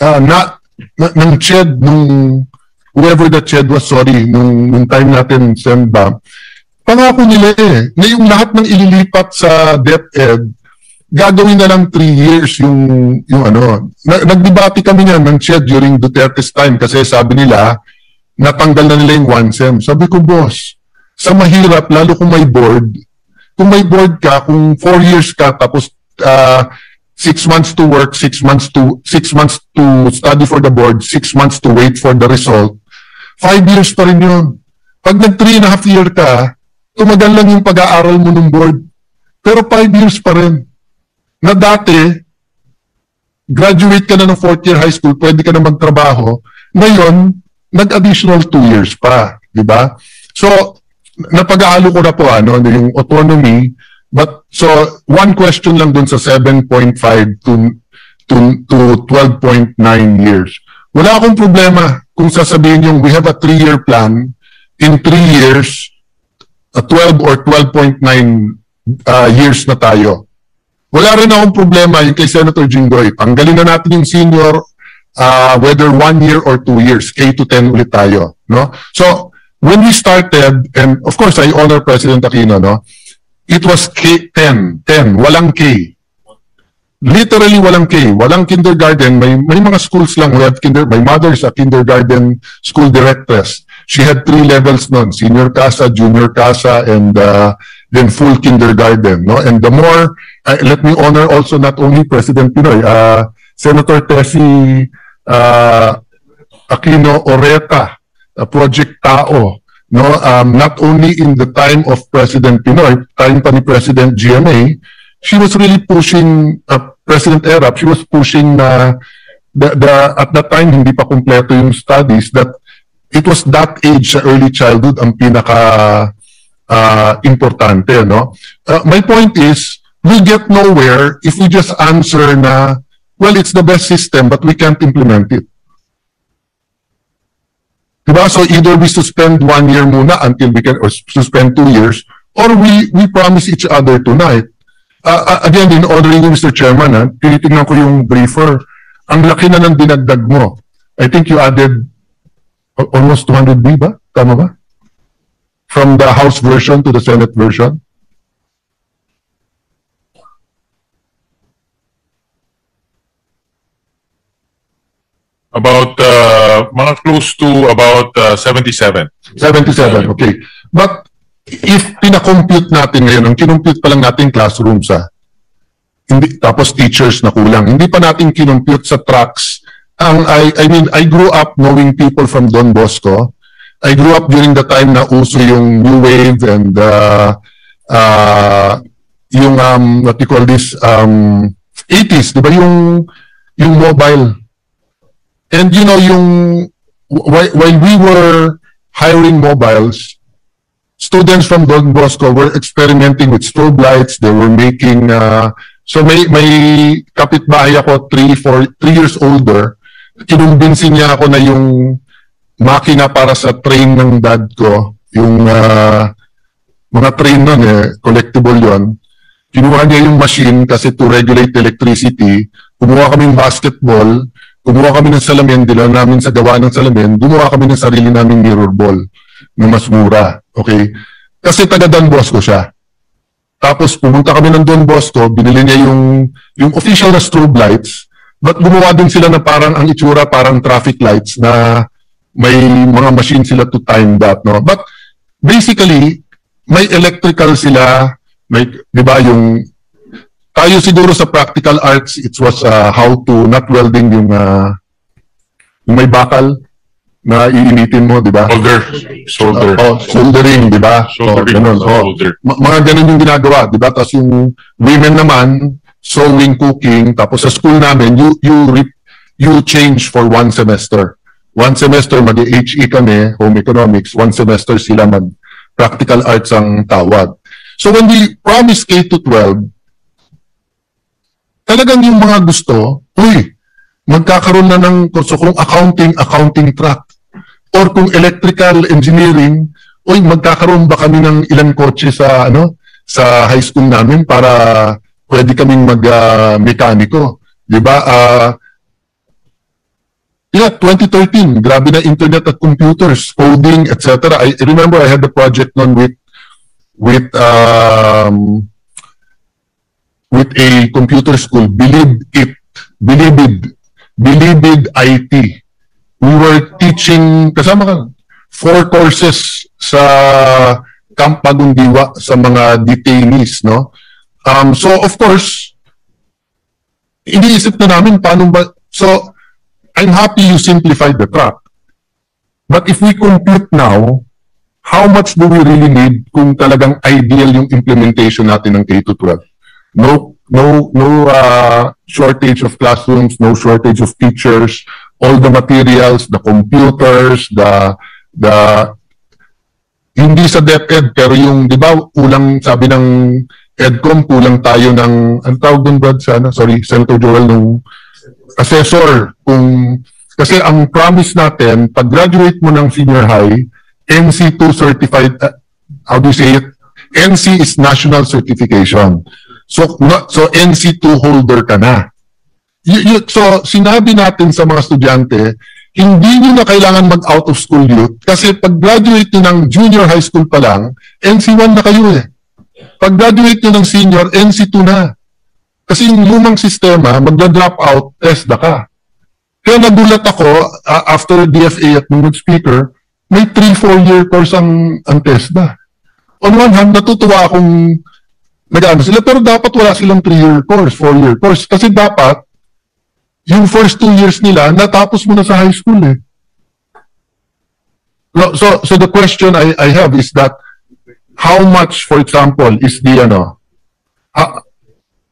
ng CHED, whoever the CHED was, sorry, nung time natin, Semba, pangako nila na yung lahat ng ililipat sa DepEd, gagawin na lang 3 years yung ano. Nagdebate kami niyan ng CHED during Duterte's time kasi sabi nila, natanggal na nila yung 1 SEM. Sabi ko, boss, sa mahirap, lalo kung may board ka, kung 4 years ka, tapos 6 months to work, 6 months to study for the board, 6 months to wait for the result, 5 years pa rin yun. Pag nag 3.5 year ka, tumagal lang yung pag-aaral mo ng board. Pero 5 years pa rin. Na dati, graduate ka na ng 4th year high school, pwede ka na magtrabaho. Ngayon, nag-additional 2 years pa. Diba? So, napag-aalo ko na po yung autonomy. But, so, one question lang dun sa 7.5 to 12.9 years. Wala akong problema kung sasabihin yung we have a 3-year plan, in 3 years, 12 or 12.9 years na tayo. Wala rin akong problema yung kay Senator Jinggoy. Tanggalin na natin yung senior, whether 1 year or 2 years, K to 10 ulit tayo. No? So, when we started, and of course, I honor President Aquino, no? It was K-10, walang K. Literally walang K, walang kindergarten. May mga schools lang who have my mother is a kindergarten school directress. She had 3 levels nun, senior CASA, junior CASA, and then full kindergarten. No? And the more, let me honor also not only President Pinoy, Senator Tessie Aquino Oreta, Project Tao, no, not only in the time of President Pinoy, time pa ni President GMA, she was really pushing, President Erap, she was pushing at that time, hindi pa kumpleto yung studies, that it was that age sa early childhood ang pinaka importante. No? My point is, we get nowhere if we just answer na, well, it's the best system, but we can't implement it. Diba? So either we suspend 1 year muna until we can, or suspend 2 years, or we promise each other tonight. Again, in honoring you, Mr. Chairman, tinitingnan ko yung briefer. Ang laki na ng dinagdag mo. I think you added almost 200B ba? Tama ba? From the House version to the Senate version. About, mga close to about 77. 77, okay. But if pinakompute natin ngayon, ang kinompute pa lang natin classrooms hindi, tapos teachers na kulang. Hindi pa natin kinompute sa tracks. I mean, I grew up knowing people from Don Bosco. I grew up during the time na uso yung New Wave and yung, what you call this, 80s, di ba yung mobile. And you know, while we were hiring mobiles, students from Don Bosco were experimenting with strobe lights. They were making, so may kapitbahay ako, 3 years older. Kinumbinsin niya ako na yung makina para sa train ng dad ko, yung mga train nun collectible yon. Kinuha niya yung machine kasi to regulate electricity. Kumuha kaming basketball. Gumawa kami ng salamin, dila namin sa gawa ng salamin, gumawa kami ng sarili naming mirror ball na mas mura. Okay? Kasi taga Don Bosco siya. Tapos pumunta kami ng Don Bosco, binili niya yung official na strobe lights, but gumawa din sila na parang ang itsura, parang traffic lights na may mga machine sila to time that. No? But basically, may electrical sila, may, di ba, yung tayo siguro sa practical arts, it was how to, not welding yung may bakal na iinitin mo, di ba? Soldering, di ba? Mga ganun yung ginagawa, di ba? Tapos yung women naman, sewing, cooking, tapos sa school namin, you change for 1 semester. 1 semester mag-HE kami, home economics, 1 semester sila mag-practical arts ang tawag. So when we promise K to 12, talagang yung mga gusto, magkakaroon na ng kurso kung accounting track. Or kung electrical engineering, magkakaroon ba kami ng ilang kotse sa high school namin para pwede kaming mag-mekaniko. Di ba? Yeah, 2013, grabe na internet at computers, coding, etc. I remember I had the project noon with a computer school, Bilibid IT. We were teaching, kasama ka, 4 courses sa Camp Bagong Diwa sa mga detainees, no? So of course, iniisip na namin paano ba, so I'm happy you simplified the track. But if we compute now, how much do we really need kung talagang ideal yung implementation natin ng K-12? No shortage of classrooms, no shortage of teachers, all the materials, the computers, hindi sa DepEd, pero yung, di ba, kulang, sabi ng EDCOM, kulang tayo ng, ang tawag doon, Brad, sorry, Senator Joel, nung assessor, kasi ang promise natin, pag graduate mo ng senior high, NC2 certified, how do you say it? NC is national certification. So NC2 holder ka na. So sinabi natin sa mga estudyante, hindi nyo na kailangan mag-out of school youth kasi pag graduate nyo ng junior high school pa lang, NC1 na kayo eh. Pag graduate nyo ng senior, NC2 na. Kasi yung lumang sistema, magda-drop out, TESDA ka. Kaya nagulat ako, after DFA at nung speaker, may 3-4 year course ang TESDA. On one hand, natutuwa akong nag-ano sila, pero dapat wala silang 3-year course, 4-year course. Kasi dapat, yung first 2 years nila, natapos mo na sa high school eh. So the question I have is that, how much, for example, is the,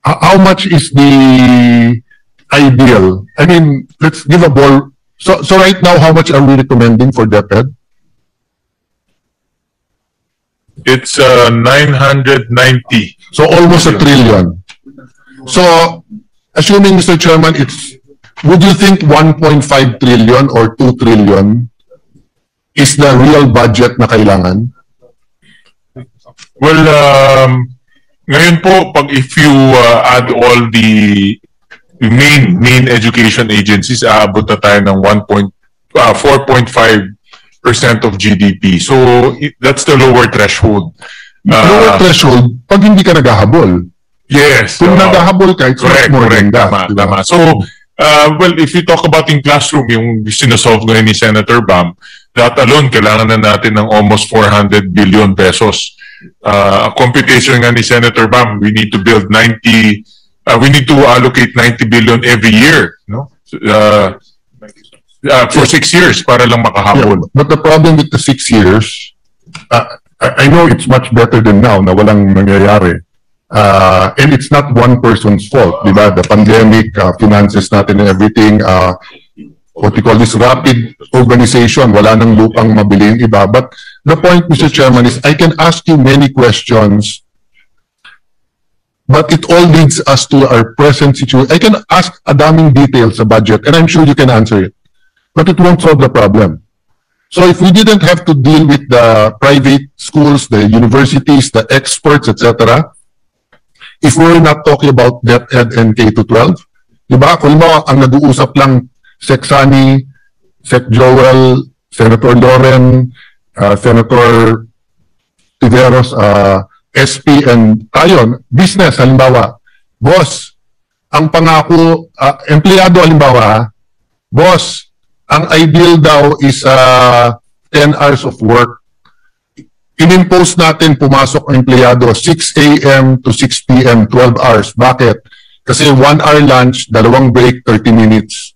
how much is the ideal? I mean, let's give a ball. So right now, how much are we recommending for DepEd? It's 990. So almost $1 trillion. So, assuming, Mr. Chairman, would you think 1.5 trillion or 2 trillion is the real budget na kailangan? Well, ngayon po, if you add all the main education agencies, aabot na tayo ng 4.5% of GDP. So that's the lower threshold. Lower threshold pag hindi ka naghahabol. Yes. Kung naghahabol ka, it's correct, more than that. Tama. So, well, if you talk about in classroom, yung sinasolve ngayon ni Senator Bam, that alone, kailangan na natin ng almost 400 billion pesos. Computation nga ni Senator Bam, we need to allocate 90 billion every year, no? For 6 years para lang makahabol. Yeah, but the problem with the 6 years, I know it's much better than now na walang nangyayari. And it's not one person's fault, di ba? The pandemic, finances natin and everything, what we call this rapid urbanization, wala nang lupang mabili yung iba. But the point, Mr. Chairman, is I can ask you many questions, but it all leads us to our present situation. I can ask a daming details sa budget, and I'm sure you can answer it, but it won't solve the problem. So if we didn't have to deal with the private schools, the universities, the experts, etc., if we're not talking about DepEd and K-12, di ba? Kung mo, ang nag-uusap lang Sec Sani, Sec Joel, Senator Loren, Senator Tiveros, SP, and tayo, business, halimbawa, boss, ang pangako, empleyado, halimbawa, boss, ang ideal daw is 10 hours of work. In-impose natin pumasok ang empleyado 6 a.m. to 6 p.m., 12 hours. Bakit? Kasi 1 hour lunch, 2 break, 30 minutes.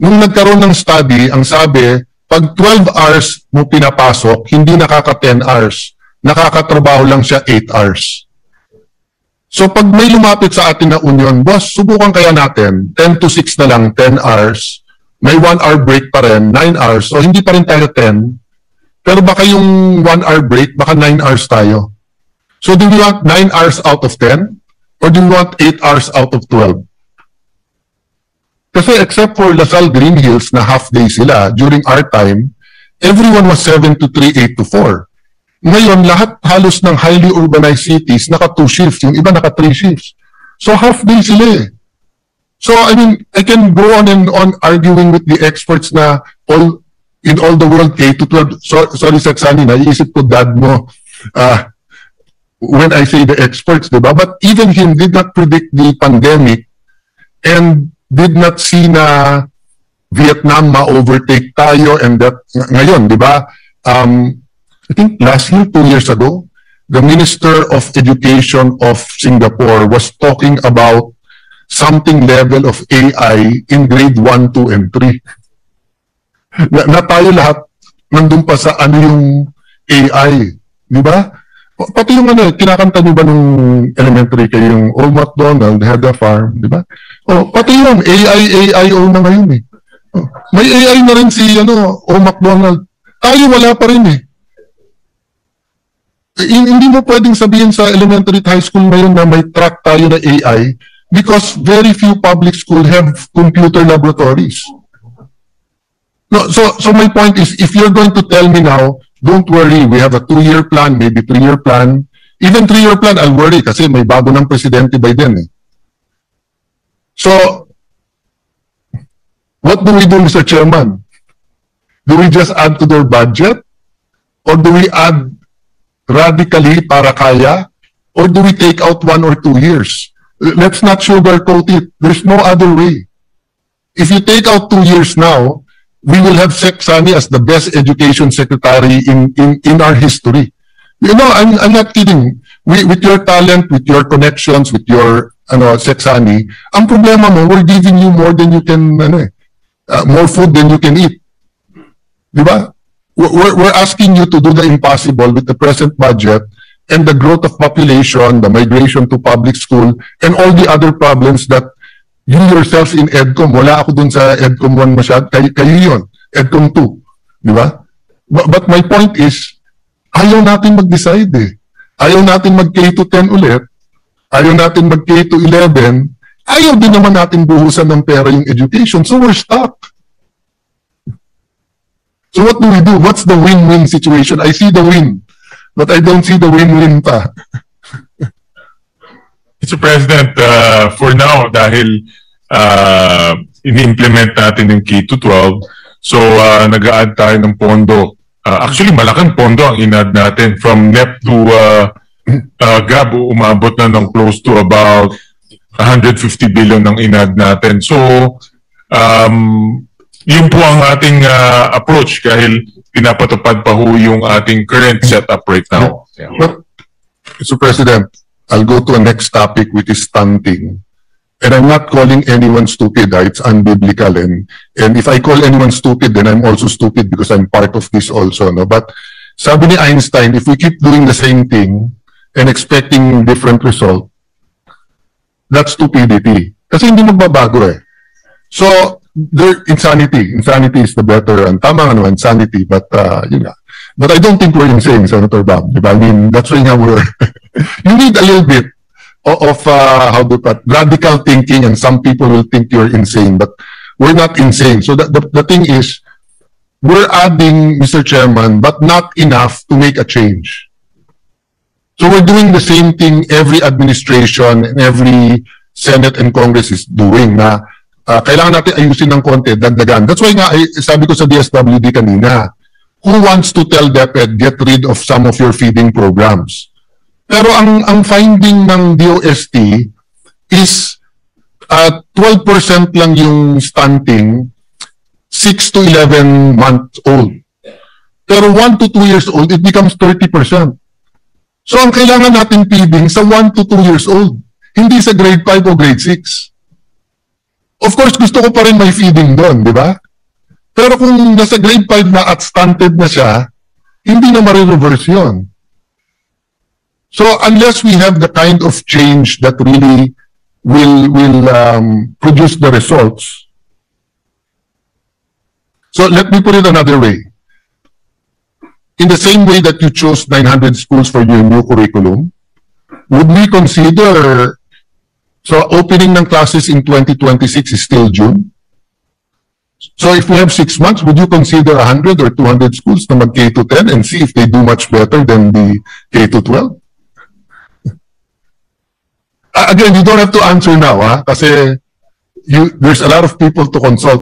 Nung nagkaroon ng study, ang sabi, pag 12 hours mo pinapasok, hindi nakaka 10 hours. Nakakatrabaho lang siya 8 hours. So pag may lumapit sa atin na union, boss, subukan kaya natin, 10 to 6 na lang, 10 hours. May 1 hour break pa rin, 9 hours. So hindi pa rin tayo 10. Pero baka yung 1 hour break, baka 9 hours tayo. So do we want 9 hours out of 10? Or do we want 8 hours out of 12? Kasi except for Lasal Green Hills na half day sila, during our time, everyone was 7 to 3, 8 to 4. Ngayon, lahat halos ng highly urbanized cities, naka 2 shifts, yung iba naka 3 shifts. So half day sila eh. So, I mean, I can go on and on arguing with the experts na in all the world, K-12, sorry, Satsani, naiisip ko dad mo, when I say the experts, diba? But even him did not predict the pandemic and did not see na Vietnam ma-overtake tayo and that ngayon, diba? I think last year, 2 years ago, the Minister of Education of Singapore was talking about something level of AI in grade 1, 2, and 3. Na tayo lahat nandun pa sa ano yung AI, diba? Pati yung ano, kinakanta nyo ba nung elementary kayo yung Old MacDonald had a farm, di ba? Pati yung AIO na ngayon eh. May AI na rin si Old MacDonald. Tayo wala pa rin eh. Hindi mo pwedeng sabihin sa elementary at high school ngayon na may track tayo na AI because very few public schools have computer laboratories. No, so my point is, if you're going to tell me now, don't worry, we have a 2-year plan, maybe 3-year plan. Even 3-year plan, I'll worry kasi may bago ng presidente by then. Eh. So, what do we do, Mr. Chairman? Do we just add to their budget? Or do we add radically para kaya? Or do we take out 1 or 2 years? Let's not sugarcoat it. There's no other way. If you take out 2 years now, we will have Sec Sani as the best education secretary in our history. You know, I'm not kidding. With your talent, with your connections, with your Sec Sani, ang problema mo, we're giving you more than you can, more food than you can eat. Diba? We're asking you to do the impossible with the present budget and the growth of population, the migration to public school, and all the other problems that you yourselves in EDCOM, wala ako dun sa EDCOM 1 masyad, kayo yun, EDCOM 2, di ba? But my point is, ayaw natin mag-decide eh. Ayaw natin mag-K-10 ulit, ayaw natin mag-K-11, ayaw din naman natin buhusan ng pera yung education, so we're stuck. So what do we do? What's the win-win situation? I see the win, but I don't see the win-win pa. Mr. President, for now, dahil ini-implement natin yung K-12, so nag-a-add tayo ng pondo. Actually, malaking pondo ang in-add natin. From NEP to GAB, umabot na ng close to about 150 billion ang in-add natin. So, yun po ang ating approach dahil pinapatupad pa ho yung ating current setup right now. Yeah. But, Mr. President, I'll go to a next topic, which is stunting. And I'm not calling anyone stupid. It's unbiblical. And if I call anyone stupid, then I'm also stupid because I'm part of this also. No? But sabi ni Einstein, if we keep doing the same thing and expecting different result, that's stupidity. Kasi hindi magbabago eh. So, insanity. Insanity is the better. And tama nga naman, insanity. But, yun nga. But I don't think we're insane, Senator Bam. I mean, that's why we're... You need a little bit of radical thinking, and some people will think you're insane, but we're not insane. So the thing is, we're adding, Mr. Chairman, but not enough to make a change. So we're doing the same thing every administration and every Senate and Congress is doing na kailangan natin ayusin ng konti, dagdagan. That's why nga, sabi ko sa DSWD kanina, who wants to tell DepEd, get rid of some of your feeding programs? Pero ang finding ng DOST is 12% lang yung stunting 6 to 11 months old. Pero 1 to 2 years old, it becomes 30%. So ang kailangan natin feeding sa 1 to 2 years old, hindi sa grade 5 o grade 6. Of course, gusto ko pa rin may feeding doon, di ba? Pero kung nasa grade 5 na at stunted na siya, hindi na marireverse yun. So unless we have the kind of change that really will produce the results. So let me put it another way. In the same way that you chose 900 schools for your new curriculum, would we consider, so opening ng classes in 2026 is still June? So if we have 6 months, would you consider 100 or 200 schools na mag K-10 and see if they do much better than the K-12? Again, you don't have to answer now, ha? Kasi there's a lot of people to consult.